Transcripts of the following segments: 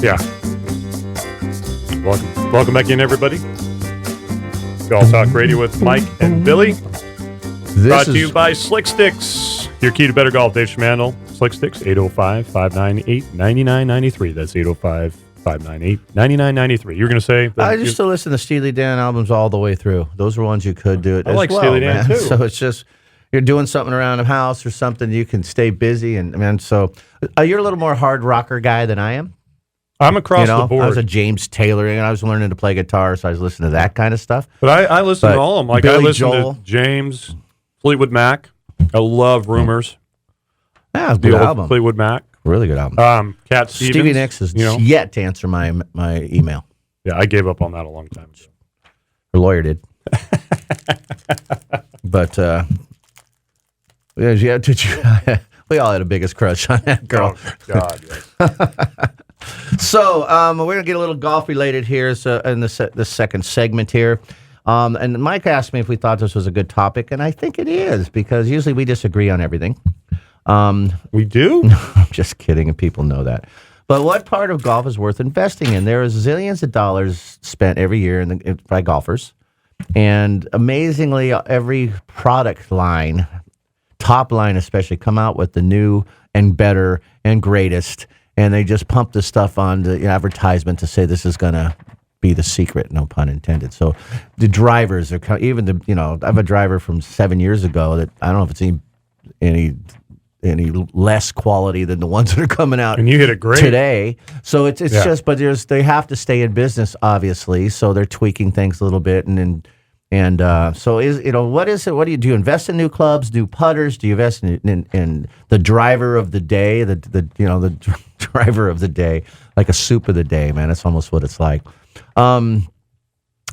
Yeah. Welcome back in, everybody. Golf Talk Radio with Mike and Billy. Brought to you by Slick Sticks. Your key to better golf. Dave Schmandl. Slick Sticks, 805-598-9993. That's 805-598-9993. You were going to say? I used to listen to Steely Dan albums all the way through. Those were ones you could do it I like Steely Dan, too. So it's just, you're doing something around the house or something, you can stay busy. And man, so you're a little more hard rocker guy than I am. I'm across the board. I was a James Taylor, and I was learning to play guitar, so I was listening to that kind of stuff. But I listen to all of them. Like, Billy I listen Joel. to James, Fleetwood Mac. I love Rumors. Yeah, it's a The good old album. Fleetwood Mac. Really good album. Cat Stevens. Stevie Nicks has yet to answer my email. Yeah, I gave up on that a long time ago. Her lawyer did. But, yeah, did you? We all had a biggest crush on that girl. Oh, God, yes. So we're going to get a little golf related here in the second segment here. And Mike asked me if we thought this was a good topic, and I think it is, because usually we disagree on everything. We do? I'm just kidding, and people know that. But what part of golf is worth investing in? There is zillions of dollars spent every year by golfers. And amazingly, every product line, top line especially, come out with the new and better and greatest. And they just pump this stuff on the advertisement to say this is going to be the secret, no pun intended. So the drivers are even I have a driver from 7 years ago that I don't know if it's any less quality than the ones that are coming out. And you hit it great today. So it's just, but they have to stay in business, obviously. So they're tweaking things a little bit, and so what is it? What do you invest in new clubs, new putters? Do you invest in the driver of the day, the driver of the day, like a soup of the day, man? That's almost what it's like. Do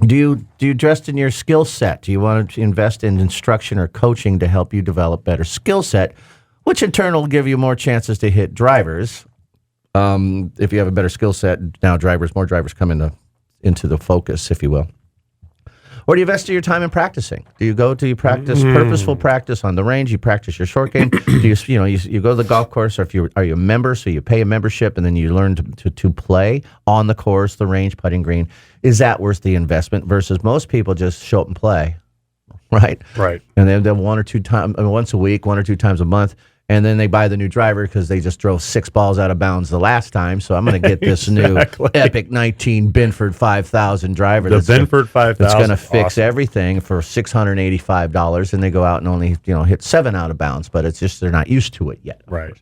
you invest in your skill set? Do you want to invest in instruction or coaching to help you develop better skill set, which in turn will give you more chances to hit drivers? If you have a better skill set, now more drivers come into the focus, if you will. Or do you invest your time in practicing? Do you practice purposeful practice on the range? You practice your short game. Do you go to the golf course, or are you a member? So you pay a membership and then you learn to play on the course, the range, putting green. Is that worth the investment? Versus most people just show up and play, right? Right. And then one or two times, once a week, 1 or 2 times a month. And then they buy the new driver because they just drove 6 balls out of bounds the last time. So I'm going to get this new Epic 19 Binford 5000 driver. The Binford 5000. It's going to fix everything for $685, and they go out and only hit 7 out of bounds. But it's just they're not used to it yet. Right.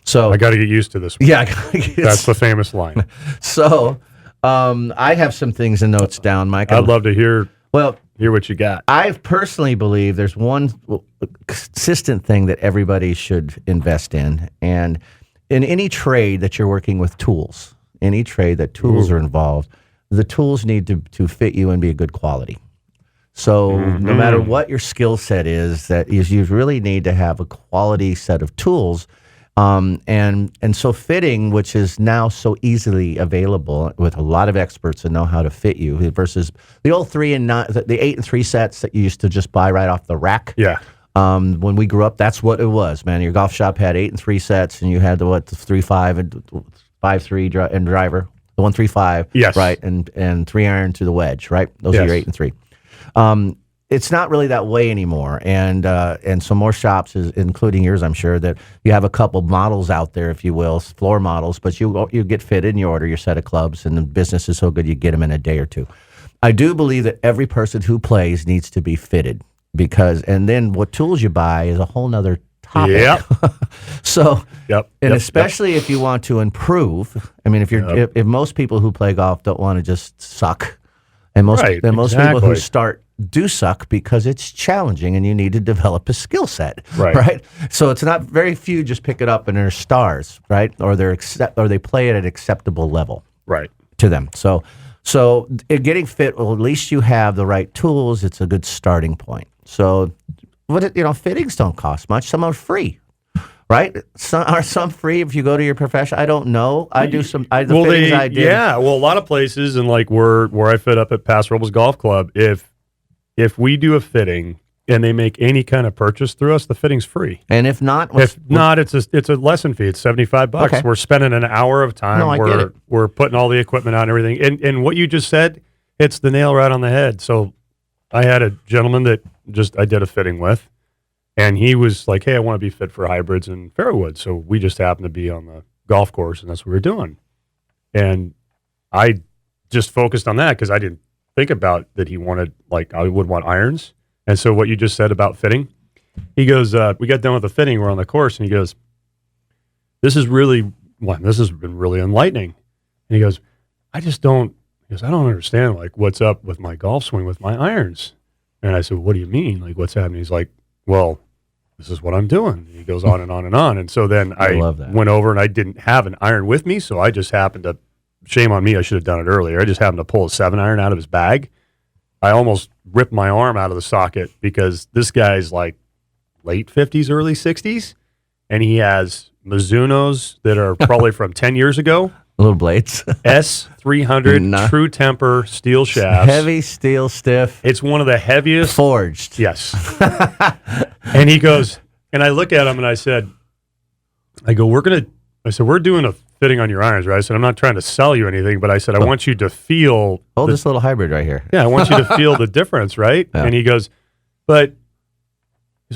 So I got to get used to this one. Yeah. That's the famous line. So I have some things and notes down, Mike. I'd love to hear what you got. I personally believe there's one consistent thing that everybody should invest in. And in any trade that you're working with tools, any trade that tools are involved, the tools need to fit you and be a good quality. So no matter what your skill set is, you really need to have a quality set of tools. And so fitting, which is now so easily available with a lot of experts that know how to fit you, versus the old 3 and 9, the 8 and 3 sets that you used to just buy right off the rack. Yeah. When we grew up, that's what it was, man. Your golf shop had 8 and 3 sets, and you had the 3-5 and 5-3 and driver, the 1-3-5, yes, right, and 3 iron to the wedge, right. Those yes. are your 8 and 3. It's not really that way anymore, and so more shops, including yours, I'm sure, that you have a couple models out there, if you will, floor models, but you get fitted and you order your set of clubs, and the business is so good you get them in a day or two. I do believe that every person who plays needs to be fitted, and then what tools you buy is a whole nother topic. Yep. So, especially if you want to improve. I mean, if most people who play golf don't want to just suck, and most people who start do suck because it's challenging and you need to develop a skill set, right? So it's not very few just pick it up and they're stars, right? Or they play it at an acceptable level, right, to them. So getting fit, well, at least you have the right tools. It's a good starting point. So fittings don't cost much. Some are free. Right? Are some free if you go to your profession? I don't know. I do some. I did. Yeah. Well, a lot of places, and like where I fit up at Paso Robles Golf Club, if we do a fitting and they make any kind of purchase through us, the fitting's free. And if not, it's a lesson fee. It's $75. Okay. We're spending an hour of time. No, I get it. We're putting all the equipment on and everything. And what you just said, it's the nail right on the head. So I had a gentleman that I did a fitting with, and he was like, hey, I want to be fit for hybrids and Fairwood. So we just happened to be on the golf course, and that's what we were doing. And I just focused on that because I didn't think about that he wanted, like, I would want irons. And so what you just said about fitting, he goes, we got done with the fitting, we're on the course, and he goes, this has been really enlightening. And he goes, I don't understand, like, what's up with my golf swing with my irons. And I said, what do you mean? Like, what's happening? He's like, well, this is what I'm doing. And he goes on and on and on. And so then I went over and I didn't have an iron with me, so I just happened to, shame on me, I should have done it earlier. I just happened to pull a 7-iron out of his bag. I almost ripped my arm out of the socket because this guy's like late 50s, early 60s, and he has Mizunos that are probably from 10 years ago. Little blades. S300 True Temper steel shafts. Heavy steel stiff. It's one of the heaviest. Forged. Yes. And he goes, and I look at him and I said, we're doing a fitting on your irons, right? I said, I'm not trying to sell you anything, but I said, I want you to feel. This little hybrid right here. Yeah, I want you to feel the difference, right? Yeah. And he goes, he's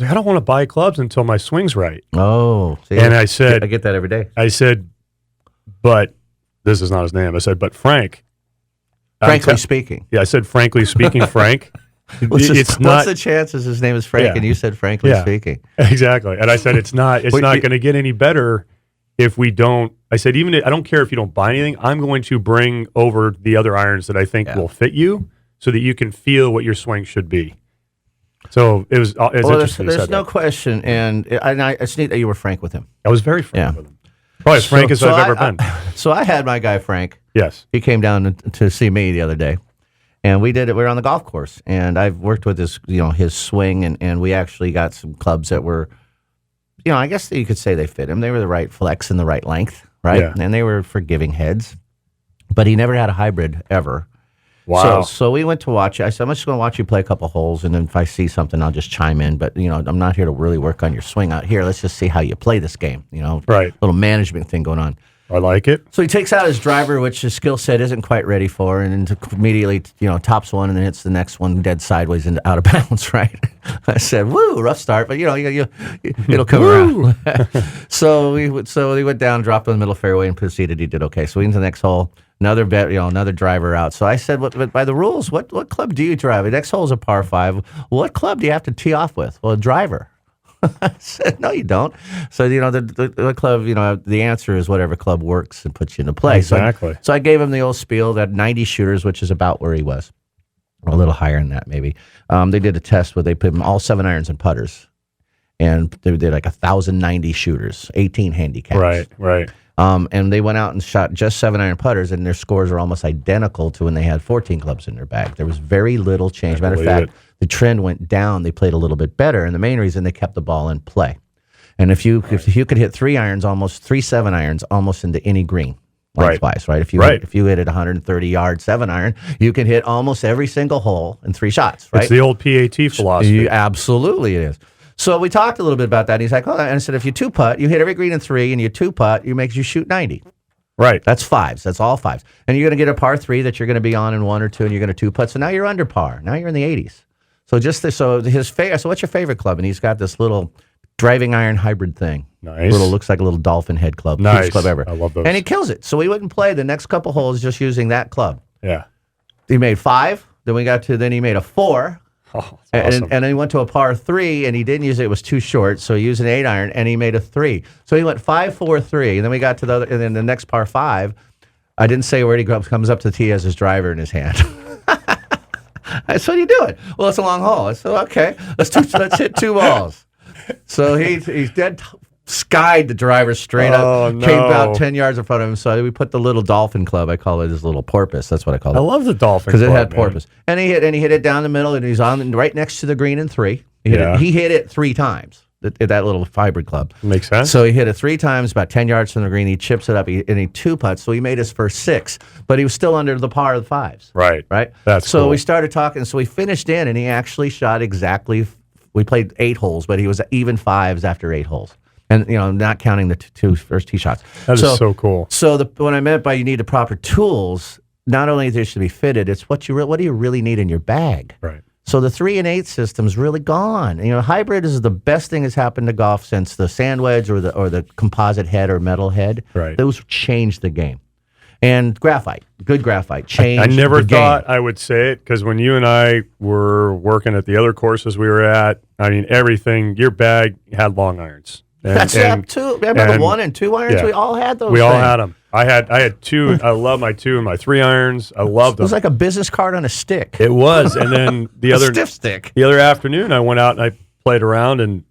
like, I don't want to buy clubs until my swing's right. Oh. See, and I said, I get that every day. I said, but this is not his name. I said, but Frank. Frankly speaking. Yeah, I said, frankly speaking, Frank. What's the chances his name is Frank and you said frankly speaking? Exactly. And I said, it's not going to get any better if we don't. I said, I don't care if you don't buy anything. I'm going to bring over the other irons that I think will fit you so that you can feel what your swing should be. So it's interesting. There's no question. And it's neat that you were frank with him. I was very frank with him. Probably as frank as I've ever been. So I had my guy, Frank. Yes. He came down to see me the other day. And we were on the golf course. And I've worked with his swing. And we actually got some clubs that were, I guess you could say they fit him. They were the right flex and the right length, right? Yeah. And they were forgiving heads. But he never had a hybrid ever. Wow. So we went to watch it. I said, I'm just going to watch you play a couple holes, and then if I see something, I'll just chime in. But, I'm not here to really work on your swing out here. Let's just see how you play this game, Right. Little management thing going on. I like it. So he takes out his driver, which his skill set isn't quite ready for, and then immediately, tops one and then hits the next one dead sideways into out of bounds, right? I said, woo, rough start, but, it'll come around. So he went down, dropped on the middle fairway, and proceeded. He did okay. So we into the next hole. Another another driver out. So I said, but by the rules, what club do you drive? The next hole is a par 5. What club do you have to tee off with? Well, a driver. I said, no, you don't. So, the club, the answer is whatever club works and puts you into play. Exactly. So I gave him the old spiel that 90 shooters, which is about where he was, or a little higher than that maybe. They did a test where they put him all 7-irons and putters. And they did like 1,090 shooters, 18 handicaps. Right. And they went out and shot just 7-iron putters, and their scores are almost identical to when they had 14 clubs in their bag. There was very little change. Matter of fact, the trend went down. They played a little bit better, and the main reason they kept the ball in play. And if you could hit 3 7-irons almost into any green, lengthwise, right? If you hit it 130-yard 7-iron, you can hit almost every single hole in 3 shots, right? It's the old PAT philosophy. Absolutely, it is. So we talked a little bit about that. And he's like, and I said, if you 2-putt, you hit every green in 3, and you 2-putt, it makes you shoot 90. Right. That's 5s. That's all 5s. And you're going to get a par 3 that you're going to be on in 1 or 2, and you're going to 2-putt. So now you're under par. Now you're in the 80s. So so what's your favorite club? And he's got this little driving iron hybrid thing. Nice. Looks like a little dolphin head club. Nice. Cutest club ever. I love those. And he kills it. So we wouldn't play the next couple holes just using that club. Yeah. He made 5. Then he made a 4. Oh, and awesome. then he went to a par 3, and he didn't use it. It was too short, so he used an 8-iron, and he made a 3. So he went 5, 4, 3. And then we got to and then the next par 5, I didn't say where he comes up to the tee, has his driver in his hand. I said, what are you doing? Well, it's a long hole. I said, okay, let's hit 2 balls. So he's dead skied the driver straight up, came about 10 yards in front of him. So we put the little dolphin club. I call it his little porpoise. That's what I call it. I love the dolphin because it had porpoise. And he hit it down the middle, and he's on right next to the green in 3. He hit it 3 times. That little hybrid club. Makes sense. So he hit it 3 times, about 10 yards from the green. He chips it up, and he 2-putts. So he made his first 6, but he was still under the par of the 5s. Right. Right. That's so cool. we started talking. So we finished in, and he actually shot exactly We played 8 holes, but he was even 5s after 8 holes. And, not counting the two first tee shots. That is so cool. So what I meant by you need the proper tools, not only they should be fitted, it's what do you really need in your bag? Right. So the 3 and 8 system's really gone. Hybrid is the best thing that's happened to golf since the sand wedge or the composite head or metal head. Right. Those changed the game. And graphite, good graphite, changed I never the game. thought I would say it because when you and I were working at the other courses we were at, I mean, everything, your bag had long irons. That's too. Remember the 1 and 2 irons? Yeah. We all had those. We all had them. I had 2. I love my 2 and my 3 irons. I loved them. It was like a business card on a stick. It was. And then the other stiff stick. The other afternoon, I went out and I played around, and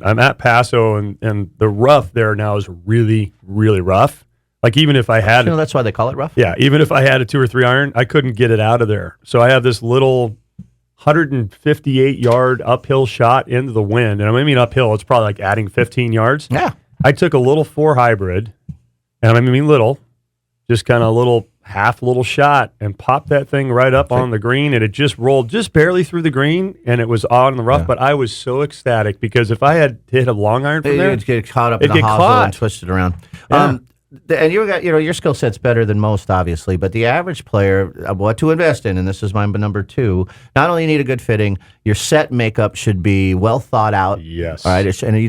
I'm at Paso, and the rough there now is really, really rough. Like even if I had, that's why they call it rough. Yeah, even if I had a 2 or 3 iron, I couldn't get it out of there. So I have this little 158-yard uphill shot into the wind, and I mean uphill. It's probably like adding 15 yards. Yeah. I took a little 4 hybrid, and I mean little, just kind of little shot, and popped that thing right up on the green, and it just rolled just barely through the green, and it was on the rough. Yeah. But I was so ecstatic because if I had hit a long iron from there, it'd get caught up in the hosel and twisted around. Yeah. And your skill set's better than most, obviously, but the average player, what to invest in, and this is my number 2, not only need a good fitting, your set makeup should be well thought out. Yes. All right, and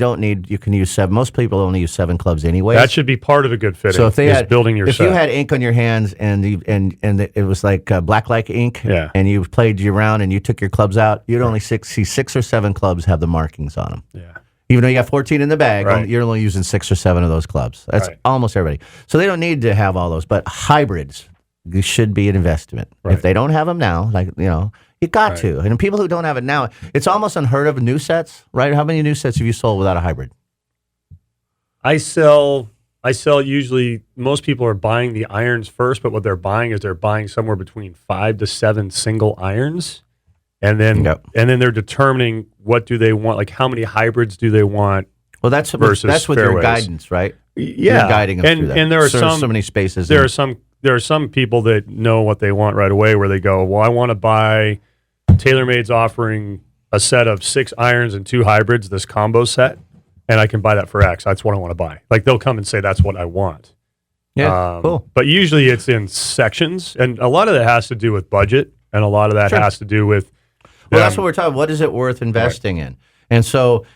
you can use 7. Most people only use 7 clubs anyway. That should be part of a good fitting. So if building your if set. you had ink on your hands and it was like black ink, yeah. and you played your round and you took your clubs out, you'd only see 6 or 7 clubs have the markings on them. Yeah. Even though you got 14 in the bag, right. You're only using 6 or 7 of those clubs. That's right. almost everybody. So they don't need to have all those. But hybrids should be an investment. Right. If they don't have them now, you got right. to. And people who don't have it now, it's almost unheard of new sets, right? How many new sets have you sold without a hybrid? I sell usually, most people are buying the irons first, but what they're buying is they're buying somewhere between 5 to 7 single irons. And then they're determining what do they want, like how many hybrids do they want. Well, that's with your guidance, right? Yeah, you're guiding them through that. And there are so many spaces. There are some people that know what they want right away, where they go, well, I want to buy. TaylorMade's offering a set of 6 irons and 2 hybrids, this combo set, and I can buy that for X. That's what I want to buy. Like they'll come and say that's what I want. Yeah, cool. But usually it's in sections, and a lot of that has to do with budget, and a lot of that has to do with. Well, that's what we're talking. What is it worth investing in? And so,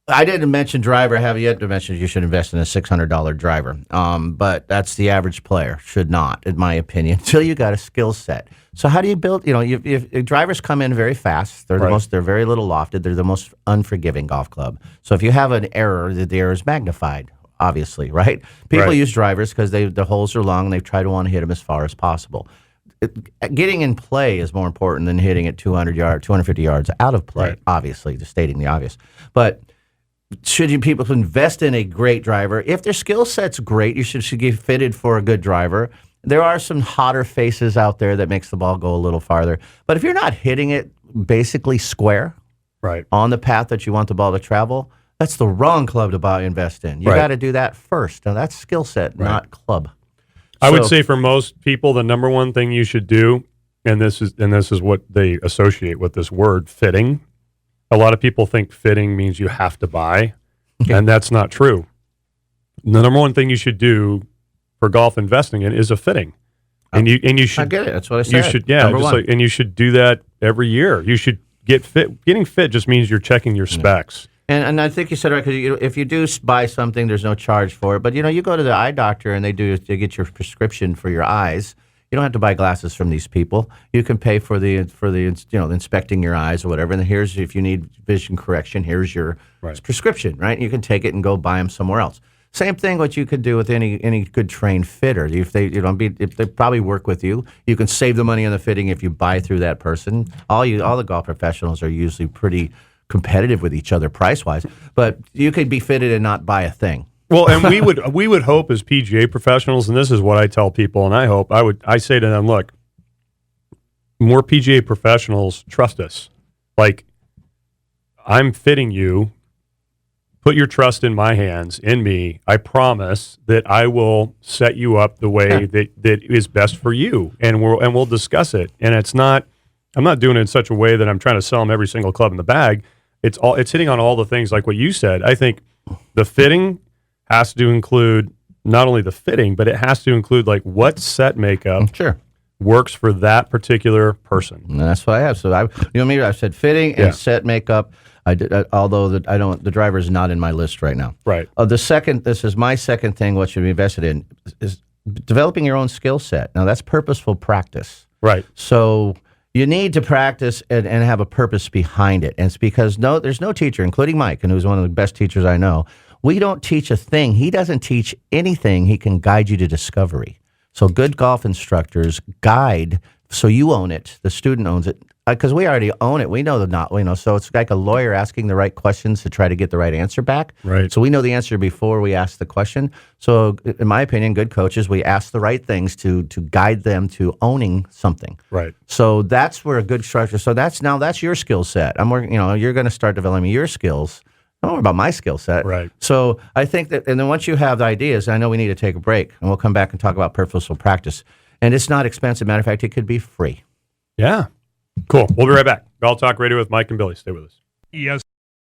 I didn't mention driver. I have yet to mention you should invest in a $600 driver. But that's the average player should not, in my opinion, until you got a skill set. So how do you build? If drivers come in very fast, they're they're very little lofted. They're the most unforgiving golf club. So if you have an error, the error is magnified. Obviously, right? People use drivers because the holes are long and they try to want to hit them as far as possible. Getting in play is more important than hitting it 250 yards out of play, obviously, just stating the obvious. But people invest in a great driver? If their skill set's great, you should get fitted for a good driver. There are some hotter faces out there that makes the ball go a little farther. But if you're not hitting it basically square on the path that you want the ball to travel, that's the wrong club to invest in. You got to do that first. Now, that's skill set, not club. I would say for most people, the number one thing you should do, and this is what they associate with this word, fitting. A lot of people think fitting means you have to buy, and that's not true. The number one thing you should do for golf investing in is a fitting, and you should. I get it. That's what I said. You should, and you should do that every year. You should get fit. Getting fit just means you're checking your specs. And I think you said right, because if you do buy something, there's no charge for it. But you go to the eye doctor and they get your prescription for your eyes. You don't have to buy glasses from these people. You can pay for the inspecting your eyes or whatever. And here's, if you need vision correction, here's your prescription, right? You can take it and go buy them somewhere else. Same thing what you could do with any good trained fitter. If they probably work with you, you can save the money on the fitting if you buy through that person. All the golf professionals are usually pretty competitive with each other price-wise, but you could be fitted and not buy a thing. Well, and we would hope as PGA professionals, and this is what I tell people, and I say to them, look, more PGA professionals trust us. Like, I'm fitting you. Put your trust in my hands, in me. I promise that I will set you up the way that is best for you, and we'll discuss it. And I'm not doing it in such a way that I'm trying to sell them every single club in the bag. it's hitting on all the things like what you said. I think the fitting has to include not only the fitting, but it has to include like what set makeup Sure. works for that particular person. And that's what I have. So I said fitting and set makeup. I did, although the driver is not in my list right now. Right. This is my second thing. What should be invested in is developing your own skill set. Now that's purposeful practice. Right. So you need to practice and have a purpose behind it. And it's because there's no teacher, including Mike, and who's one of the best teachers I know. We don't teach a thing. He doesn't teach anything. He can guide you to discovery. So good golf instructors guide, so you own it. The student owns it. Because we already own it. We know so it's like a lawyer asking the right questions to try to get the right answer back. Right. So we know the answer before we ask the question. So in my opinion, good coaches, we ask the right things to guide them to owning something. Right. So that's where a good structure. So that's your skill set. I'm working. You're going to start developing your skills. I don't know about my skill set. Right. So I think that, and then once you have the ideas, I know we need to take a break, and we'll come back and talk about purposeful practice. And it's not expensive. Matter of fact, it could be free. Yeah. Cool. We'll be right back. Golf Talk Radio with Mike and Billy. Stay with us.